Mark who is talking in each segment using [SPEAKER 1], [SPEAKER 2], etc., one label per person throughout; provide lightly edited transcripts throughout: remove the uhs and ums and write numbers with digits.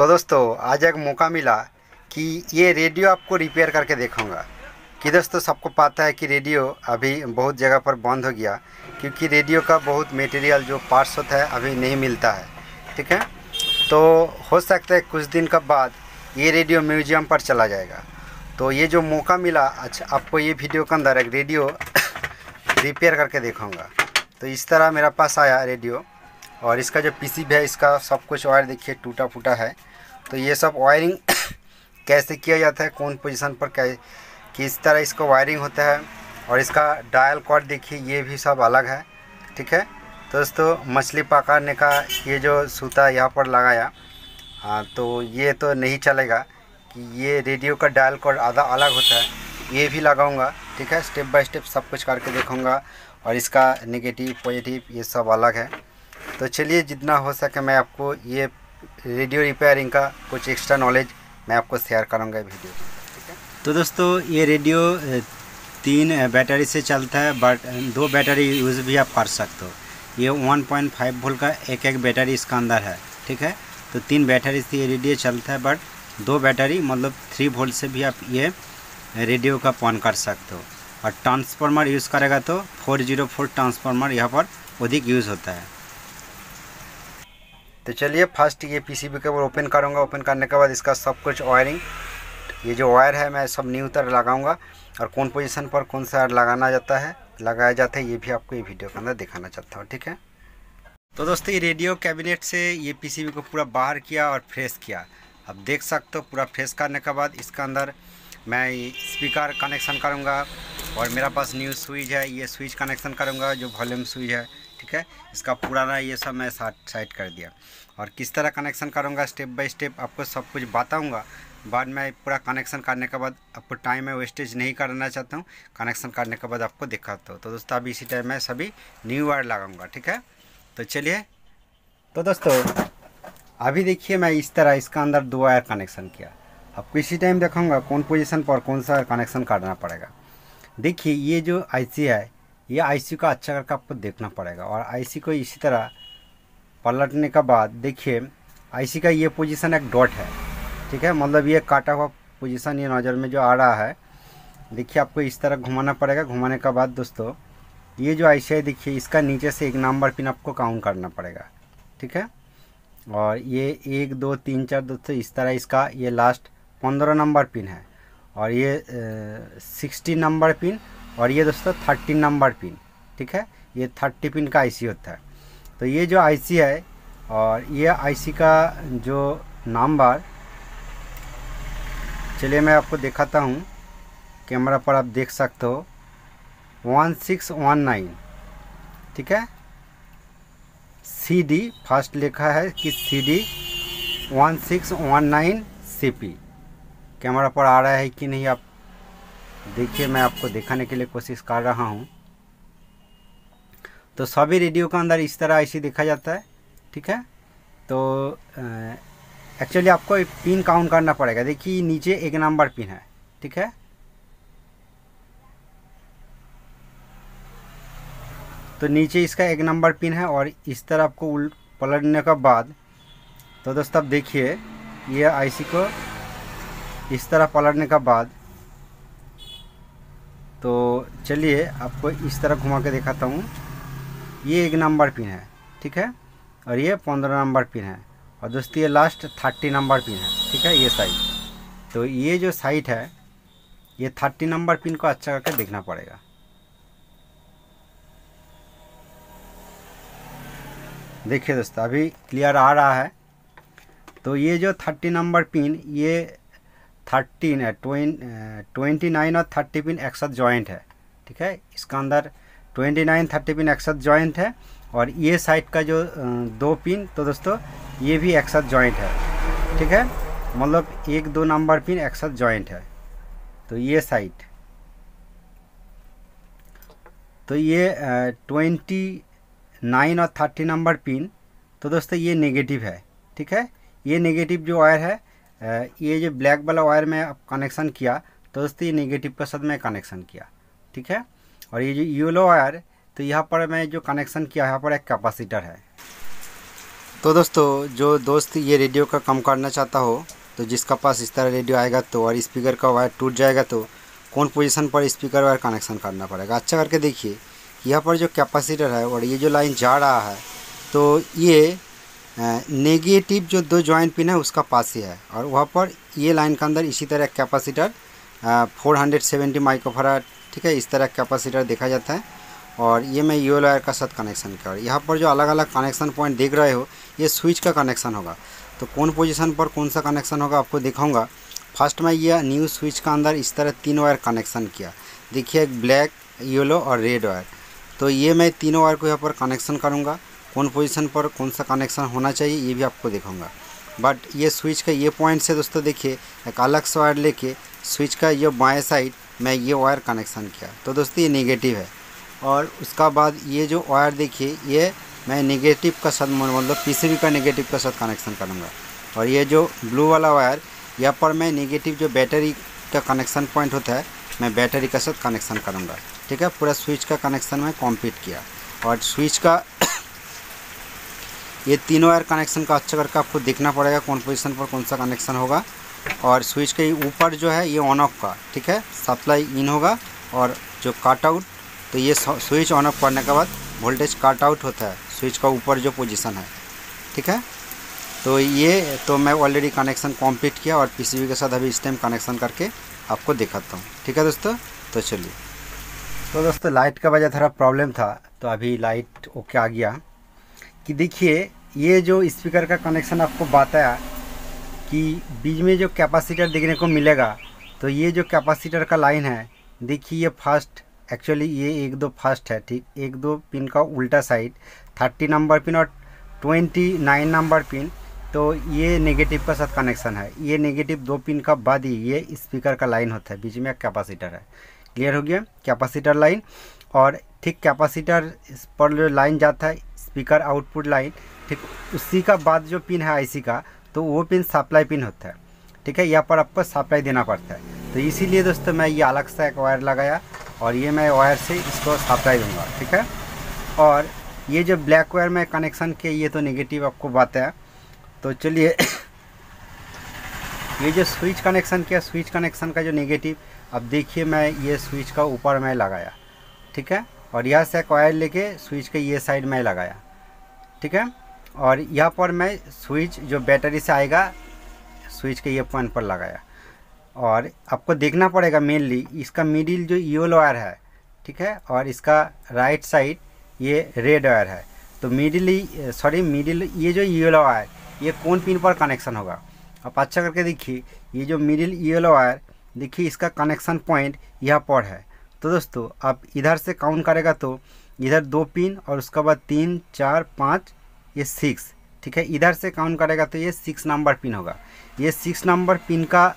[SPEAKER 1] तो दोस्तों आज एक मौका मिला कि ये रेडियो आपको रिपेयर करके दिखाऊंगा। कि दोस्तों सबको पता है कि रेडियो अभी बहुत जगह पर बंद हो गया, क्योंकि रेडियो का बहुत मटेरियल जो पार्ट्स होता है अभी नहीं मिलता है। ठीक है, तो हो सकता है कुछ दिन के बाद ये रेडियो म्यूजियम पर चला जाएगा। तो ये जो मौका मिला, अच्छा आपको ये वीडियो के अंदर एक रेडियो रिपेयर करके दिखाऊंगा। तो इस तरह मेरा पास आया रेडियो, और इसका जो पीसीबी है इसका सब कुछ वायर देखिए टूटा फूटा है। तो ये सब वायरिंग कैसे किया जाता है, कौन पोजीशन पर किस तरह इसका वायरिंग होता है, और इसका डायल कॉर्ड देखिए ये भी सब अलग है। ठीक है, तो दोस्तों मछली पकड़ने का ये जो सूता यहाँ पर लगाया, हाँ तो ये तो नहीं चलेगा कि ये रेडियो का डायल कॉर्ड आधा अलग होता है, ये भी लगाऊंगा। ठीक है, स्टेप बाय स्टेप सब कुछ करके देखूंगा, और इसका नेगेटिव पॉजिटिव ये सब अलग है। तो चलिए जितना हो सके मैं आपको ये रेडियो रिपेयरिंग का कुछ एक्स्ट्रा नॉलेज मैं आपको शेयर करूँगा वीडियो। ठीक है, तो दोस्तों ये रेडियो 3 बैटरी से चलता है, बट 2 बैटरी यूज़ भी आप कर सकते हो। ये 1.5 वोल्ट का एक बैटरी इसका अंदर है। ठीक है, तो 3 बैटरी से ये रेडियो चलता है, बट 2 बैटरी मतलब 3 वोल्ट से भी आप ये रेडियो का ऑन कर सकते हो। और ट्रांसफार्मर यूज़ करेगा तो 404 ट्रांसफार्मर यहाँ पर अधिक यूज़ होता है। तो चलिए फर्स्ट ये पीसीबी के ऊपर ओपन करूँगा। ओपन करने के बाद इसका सब कुछ वायरिंग, ये जो वायर है मैं सब न्यू तरह लगाऊंगा, और कौन पोजीशन पर कौन सा लगाया जाता है ये भी आपको ये वीडियो के अंदर दिखाना चाहता हूँ। ठीक है, तो दोस्तों ये रेडियो कैबिनेट से ये पीसीबी को पूरा बाहर किया और फ्रेश किया। अब देख सकते हो पूरा फ्रेश करने के बाद इसका अंदर मैं स्पीकर कनेक्शन करूँगा, और मेरा पास न्यू स्विच है, ये स्विच कनेक्शन करूँगा जो वॉल्यूम स्विच है। ठीक है, इसका पुराना ये सब मैं साइड कर दिया, और किस तरह कनेक्शन करूँगा स्टेप बाय स्टेप आपको सब कुछ बताऊँगा। बाद में पूरा कनेक्शन करने के बाद आपको टाइम में वेस्टेज नहीं करना चाहता हूँ, कनेक्शन करने के बाद आपको दिखाता हूँ। तो दोस्तों अभी इसी टाइम में सभी न्यू वायर लगाऊँगा। ठीक है, तो चलिए। तो दोस्तों अभी देखिए मैं इस तरह इसका अंदर 2 वायर कनेक्शन किया। आपको इसी टाइम दिखाऊँगा कौन पोजीशन पर कौन सा कनेक्शन करना पड़ेगा। देखिए ये जो आईसी है, ये आईसी का अच्छा करके आपको देखना पड़ेगा, और आईसी को इसी तरह पलटने के बाद देखिए आईसी का ये पोजीशन एक डॉट है। ठीक है, मतलब ये काटा हुआ पोजीशन ये नज़र में जो आ रहा है, देखिए आपको इस तरह घुमाना पड़ेगा। घुमाने के बाद दोस्तों ये जो आईसी है देखिए इसका नीचे से 1 नंबर पिन आपको काउंट करना पड़ेगा। ठीक है, और ये 1 2 3 4 दोस्तों इस तरह इसका ये लास्ट 15 नंबर पिन है, और ये 16 नंबर पिन, और ये दोस्तों 13 नंबर पिन। ठीक है, ये 30 पिन का आईसी होता है। तो ये जो आईसी है, और ये आईसी का जो नंबर, चलिए मैं आपको दिखाता हूँ कैमरा पर, आप देख सकते हो 1619। ठीक है, CD फर्स्ट लिखा है कि CD 1619 CP। कैमरा पर आ रहा है कि नहीं आप देखिए, मैं आपको दिखाने के लिए कोशिश कर रहा हूँ। तो सभी रेडियो के अंदर इस तरह आईसी देखा जाता है। ठीक है, तो एक्चुअली आपको पिन काउंट करना पड़ेगा। देखिए नीचे 1 नंबर पिन है। ठीक है, तो नीचे इसका 1 नंबर पिन है, और इस तरह आपको पलटने के बाद तो दोस्तों अब देखिए ये आईसी को इस तरह पलटने के बाद, तो चलिए आपको इस तरह घुमा के दिखाता हूँ। ये 1 नंबर पिन है। ठीक है, और ये 15 नंबर पिन है, और दोस्तों ये लास्ट 30 नंबर पिन है। ठीक है, ये साइड, तो ये जो साइड है ये 30 नंबर पिन को अच्छा करके देखना पड़ेगा। देखिए दोस्तों अभी क्लियर आ रहा है। तो ये जो 30 नंबर पिन, ये 13 है, 29 और 30 पिन एक साथ जॉइंट है। ठीक है, इसका अंदर 29 30 पिन एक साथ जॉइंट है, और ये साइड का जो 2 पिन तो दोस्तों ये भी एक साथ जॉइंट है। ठीक है, मतलब 1 2 नंबर पिन एक साथ जॉइंट है। तो ये साइड, तो ये 29 और 30 नंबर पिन तो दोस्तों ये नेगेटिव है। ठीक है, ये नेगेटिव जो वायर है, ये जो ब्लैक वाला वायर में कनेक्शन किया तो दोस्तों ये नेगेटिव के साथ मैं कनेक्शन किया। ठीक है, और ये जो येलो वायर, तो यहाँ पर मैं जो कनेक्शन किया यहाँ पर एक कैपेसिटर है। तो दोस्तों, जो दोस्त ये रेडियो का कम करना चाहता हो, तो जिसका पास इस तरह रेडियो आएगा तो और स्पीकर का वायर टूट जाएगा तो कौन पोजीशन पर स्पीकर वायर कनेक्शन करना पड़ेगा। अच्छा करके देखिए, यहाँ पर जो कैपेसिटर है और ये जो लाइन जा रहा है, तो ये नेगेटिव जो 2 जॉइंट पिन है उसका पास ही है, और वहाँ पर ये लाइन के अंदर इसी तरह कैपेसिटर 470 माइक्रोफैराड, ठीक है, इस तरह कैपेसिटर देखा जाता है। और ये मैं ये वायर का साथ कनेक्शन किया, और यहाँ पर जो अलग अलग कनेक्शन पॉइंट देख रहे हो, ये स्विच का कनेक्शन होगा। तो कौन पोजीशन पर कौन सा कनेक्शन होगा आपको दिखाऊंगा। फर्स्ट में ये न्यू स्विच का अंदर इस तरह 3 वायर कनेक्शन किया। देखिए, एक ब्लैक, येलो और रेड वायर। तो ये मैं तीनों वायर को यहाँ पर कनेक्शन करूँगा। कौन पोजीशन पर कौन सा कनेक्शन होना चाहिए ये भी आपको दिखाऊंगा। बट ये स्विच का ये पॉइंट से दोस्तों देखिए, एक अलग से वायर लेके स्विच का ये बाएँ साइड मैं ये वायर कनेक्शन किया। तो दोस्तों ये नेगेटिव है, और उसका बाद ये जो वायर देखिए, ये मैं नेगेटिव का साथ मतलब पीसीबी का नेगेटिव का साथ कनेक्शन करूँगा। और ये जो ब्लू वाला वायर, यहाँ पर मैं नेगेटिव जो बैटरी का कनेक्शन पॉइंट होता है, मैं बैटरी का साथ कनेक्शन करूँगा। ठीक है, पूरा स्विच का कनेक्शन मैं कंप्लीट किया। और स्विच का ये तीनों वायर कनेक्शन का अच्छा करके आपको देखना पड़ेगा कौन पोजीशन पर कौन सा कनेक्शन होगा। और स्विच के ऊपर जो है ये ऑन ऑफ का, ठीक है, सप्लाई इन होगा, और जो कट आउट, तो ये स्विच ऑन ऑफ करने के बाद वोल्टेज कट आउट होता है स्विच का ऊपर जो पोजीशन है। ठीक है, तो ये तो मैं ऑलरेडी कनेक्शन कंप्लीट किया, और पीसीबी के साथ अभी इस टाइम कनेक्शन करके आपको दिखाता हूँ। ठीक है दोस्तों, तो चलिए। तो दोस्तों, लाइट का वजह थोड़ा प्रॉब्लम था, तो अभी लाइट ओके आ गया। कि देखिए, ये जो स्पीकर का कनेक्शन आपको बताया कि बीच में जो कैपेसिटर देखने को मिलेगा, तो ये जो कैपेसिटर का लाइन है, देखिए ये फर्स्ट, एक्चुअली ये 1-2 फर्स्ट है, ठीक, 1-2 पिन का उल्टा साइड 30 नंबर पिन और 29 नंबर पिन, तो ये नेगेटिव का साथ कनेक्शन है। ये नेगेटिव 2 पिन का बाद ही ये स्पीकर का लाइन होता है, बीच में एक कैपेसिटर है। क्लियर हो गया, कैपेसिटर लाइन। और ठीक कैपेसिटर पर जो लाइन जाता है स्पीकर आउटपुट लाइन, ठीक उसी का बाद जो पिन है आईसी का, तो वो पिन सप्लाई पिन होता है। ठीक है, यहाँ पर आपको सप्लाई देना पड़ता है। तो इसीलिए दोस्तों मैं ये अलग से एक वायर लगाया, और ये मैं वायर से इसको सप्लाई दूंगा। ठीक है, और ये जो ब्लैक वायर में कनेक्शन किया, ये तो नेगेटिव आपको बताया। तो चलिए ये जो स्विच कनेक्शन किया, स्विच कनेक्शन का जो नेगेटिव, अब देखिए मैं ये स्विच का ऊपर में लगाया। ठीक है, और यहाँ से एक वायर लेके स्विच के ये साइड में लगाया। ठीक है, और यहाँ पर मैं स्विच जो बैटरी से आएगा स्विच के ये पॉइंट पर लगाया। और आपको देखना पड़ेगा मेनली इसका मिडिल जो येलो वायर है, ठीक है, और इसका राइट साइड ये रेड वायर है। तो मिडिल ये जो येलो वायर, ये कौन पिन पर कनेक्शन होगा। आप अच्छा करके देखिए, ये जो मिडिल येलो वायर, देखिए इसका कनेक्शन पॉइंट यहाँ पर है। तो दोस्तों, आप इधर से काउंट करेगा तो इधर 2 पिन, और उसके बाद 3, 4, 5, ये 6। ठीक है, इधर से काउंट करेगा तो ये 6 नंबर पिन होगा। ये 6 नंबर पिन का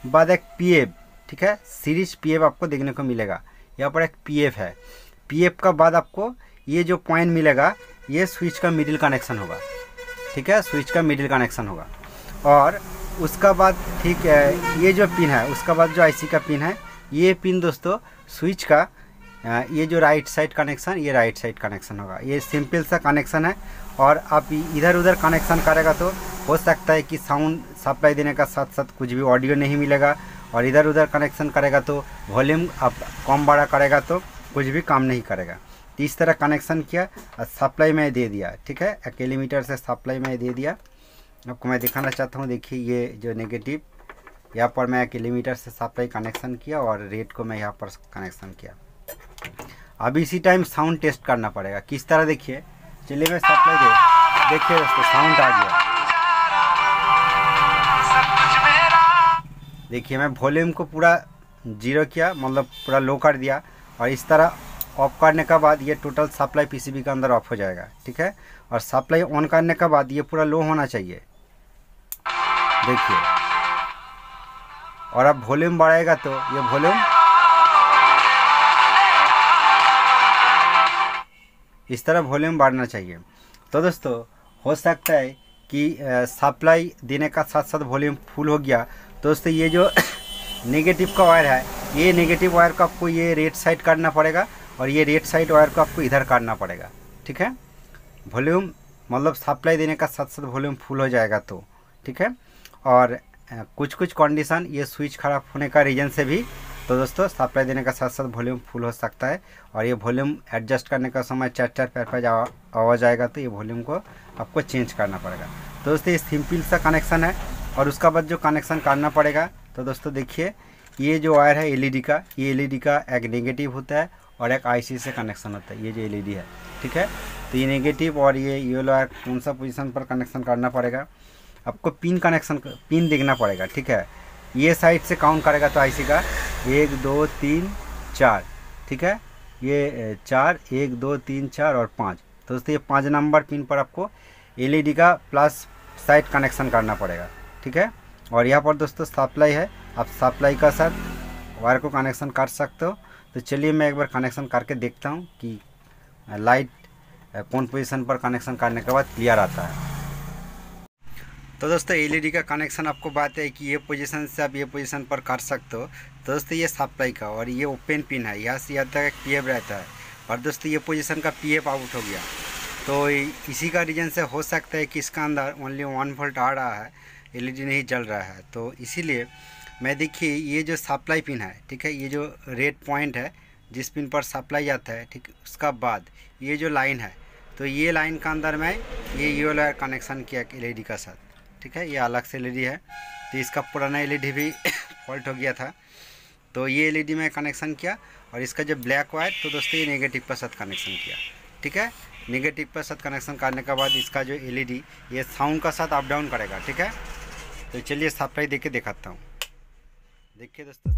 [SPEAKER 1] बाद एक पीएफ, ठीक है, सीरीज पीएफ आपको देखने को मिलेगा। यहाँ पर एक पीएफ है। पीएफ का बाद आपको ये जो पॉइंट मिलेगा, ये स्विच का मिडिल कनेक्शन होगा। ठीक है, स्विच का मिडिल कनेक्शन होगा। और उसका बाद ठीक है, ये जो पिन है, उसका बाद जो आईसी का पिन है, ये पिन दोस्तों स्विच का ये जो राइट साइड कनेक्शन, ये राइट साइड कनेक्शन होगा। ये सिंपल सा कनेक्शन है। और आप इधर उधर कनेक्शन करेगा तो हो सकता है कि साउंड सप्लाई देने का साथ साथ कुछ भी ऑडियो नहीं मिलेगा, और इधर उधर कनेक्शन करेगा तो वॉल्यूम आप कम बड़ा करेगा तो कुछ भी काम नहीं करेगा। तो इस तरह कनेक्शन किया और सप्लाई में दे दिया। ठीक है, 1 मिलीमीटर से सप्लाई में दे दिया। आपको मैं दिखाना चाहता हूँ, देखिए ये जो नेगेटिव, यहाँ पर मैं 1 मिलीमीटर से सप्लाई कनेक्शन किया, और रेड को मैं यहाँ पर कनेक्शन किया। अब इसी टाइम साउंड टेस्ट करना पड़ेगा किस तरह, देखिए। चलिए मैं सप्लाई देखिए दोस्तों, साउंड आ गया। देखिए मैं वॉल्यूम को पूरा 0 किया, मतलब पूरा लो कर दिया, और इस तरह ऑफ करने के बाद ये टोटल सप्लाई पीसीबी के अंदर ऑफ हो जाएगा। ठीक है, और सप्लाई ऑन करने के बाद ये पूरा लो होना चाहिए, देखिए। और अब वॉल्यूम बढ़ाएगा तो ये वॉल्यूम इस तरह वॉल्यूम बढ़ना चाहिए। तो दोस्तों, हो सकता है कि सप्लाई देने का साथ साथ वॉल्यूम फुल हो गया। दोस्तों, ये जो नेगेटिव का वायर है, ये नेगेटिव वायर को आपको ये रेड साइड करना पड़ेगा, और ये रेड साइड वायर को आपको इधर करना पड़ेगा। ठीक है, वॉल्यूम मतलब सप्लाई देने का साथ साथ वॉल्यूम फुल हो जाएगा तो ठीक है। और कुछ कुछ कंडीशन ये स्विच खराब होने का रीज़न से भी तो दोस्तों सप्लाई देने का साथ साथ वॉल्यूम फुल हो सकता है। और ये वॉल्यूम एडजस्ट करने का समय चर चर पैर आवाज़ आएगा तो ये वॉल्यूम को आपको चेंज करना पड़ेगा। तो दोस्तों ये सिंपल सा कनेक्शन है। और उसका बाद जो कनेक्शन करना पड़ेगा तो दोस्तों देखिए ये जो वायर है एलईडी का, ये एलईडी का एक नेगेटिव होता है और एक आईसी से कनेक्शन होता है। ये जो एलईडी है ठीक है, तो ये नेगेटिव और ये येलो वायर कौन सा पोजीशन पर कनेक्शन करना पड़ेगा आपको, पिन देखना पड़ेगा ठीक है। ये साइड से काउंट करेगा तो आईसी का 1 2 3 4 ठीक है, ये 4 1 2 3 4 और 5। तो दोस्तों ये 5 नंबर पिन पर आपको एलईडी का प्लस साइड कनेक्शन करना पड़ेगा ठीक है। और यहाँ पर दोस्तों सप्लाई है, आप सप्लाई का साथ वायर को कनेक्शन कर सकते हो। तो चलिए मैं एक बार कनेक्शन करके देखता हूँ कि लाइट कौन पोजीशन पर कनेक्शन करने के बाद क्लियर आता है। तो दोस्तों एलईडी का कनेक्शन आपको बात है कि ये पोजीशन से आप ये पोजीशन पर कर सकते हो। तो दोस्तों ये सप्लाई का और ये ओपन पिन है, यहाँ से यहाँ तक एक पीएफ रहता है। और दोस्तों ये पोजीशन का पीएफ आउट हो गया, तो इसी का रीज़न से हो सकता है कि इसका अंदर ओनली 1 वोल्ट आ रहा है, एलईडी नहीं जल रहा है। तो इसीलिए मैं देखिए ये जो सप्लाई पिन है ठीक है, ये जो रेड पॉइंट है जिस पिन पर सप्लाई जाता है ठीक, उसका बाद ये जो लाइन है तो ये लाइन का अंदर मैं ये येलो वायर कनेक्शन किया एलईडी का साथ ठीक है। ये अलग से एलईडी है, तो इसका पुराना एलईडी भी फॉल्ट हो गया था, तो ये एलईडी में कनेक्शन किया। और इसका जो ब्लैक वायर तो दोस्तों ये नेगेटिव पर साथ कनेक्शन किया ठीक है। नेगेटिव पर साथ कनेक्शन करने के बाद इसका जो एलईडी ये साउंड का साथ अप डाउन करेगा ठीक है। तो चलिए सप्लाई दे के दिखाता हूँ। देखिए दोस्तों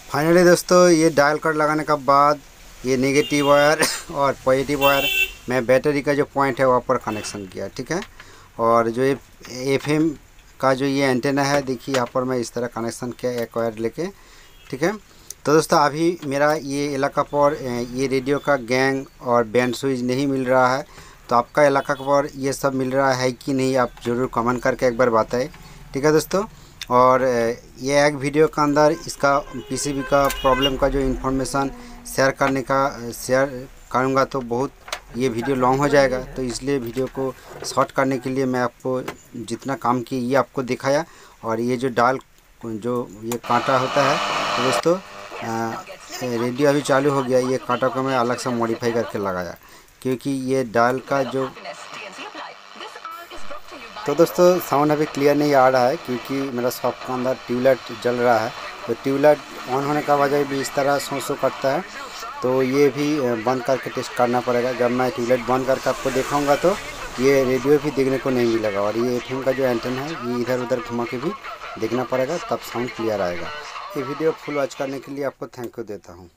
[SPEAKER 1] फाइनली दोस्तों ये डायल कट लगाने के बाद ये नेगेटिव वायर और पॉजिटिव वायर मैं बैटरी का जो पॉइंट है वहाँ पर कनेक्शन किया ठीक है। और जो ये एफएम का जो ये एंटेना है देखिए यहाँ पर मैं इस तरह कनेक्शन किया एक वायर लेके ठीक है। तो दोस्तों अभी मेरा ये इलाका पर ये रेडियो का गैंग और बैंड स्विच नहीं मिल रहा है, तो आपका इलाका पर ये सब मिल रहा है कि नहीं आप ज़रूर कमेंट करके एक बार बताएं ठीक है दोस्तों। और ये एक वीडियो के अंदर इसका पीसीबी का प्रॉब्लम का जो इन्फॉर्मेशन शेयर करूँगा तो बहुत ये वीडियो लॉन्ग हो जाएगा, तो इसलिए वीडियो को शॉर्ट करने के लिए मैं आपको जितना काम किया ये आपको दिखाया। और ये जो डायल जो ये कांटा होता है। तो दोस्तों रेडियो अभी चालू हो गया। ये कांटा को मैं अलग से मॉडिफाई करके लगाया, क्योंकि ये डायल का जो, तो दोस्तों साउंड अभी क्लियर नहीं आ रहा है क्योंकि मेरा शॉप के अंदर ट्यूबलाइट जल रहा है। तो ट्यूबलाइट ऑन होने का वजह भी इस तरह शो करता है। तो ये भी बंद करके टेस्ट करना पड़ेगा। जब मैं ट्यूबलाइट बंद करके आपको दिखाऊंगा तो ये रेडियो भी देखने को नहीं मिलेगा, और ये एफएम का जो एंटेना है ये इधर उधर घुमा के भी देखना पड़ेगा, तब साउंड क्लियर आएगा। ये वीडियो फुल वॉच करने के लिए आपको थैंक यू देता हूँ।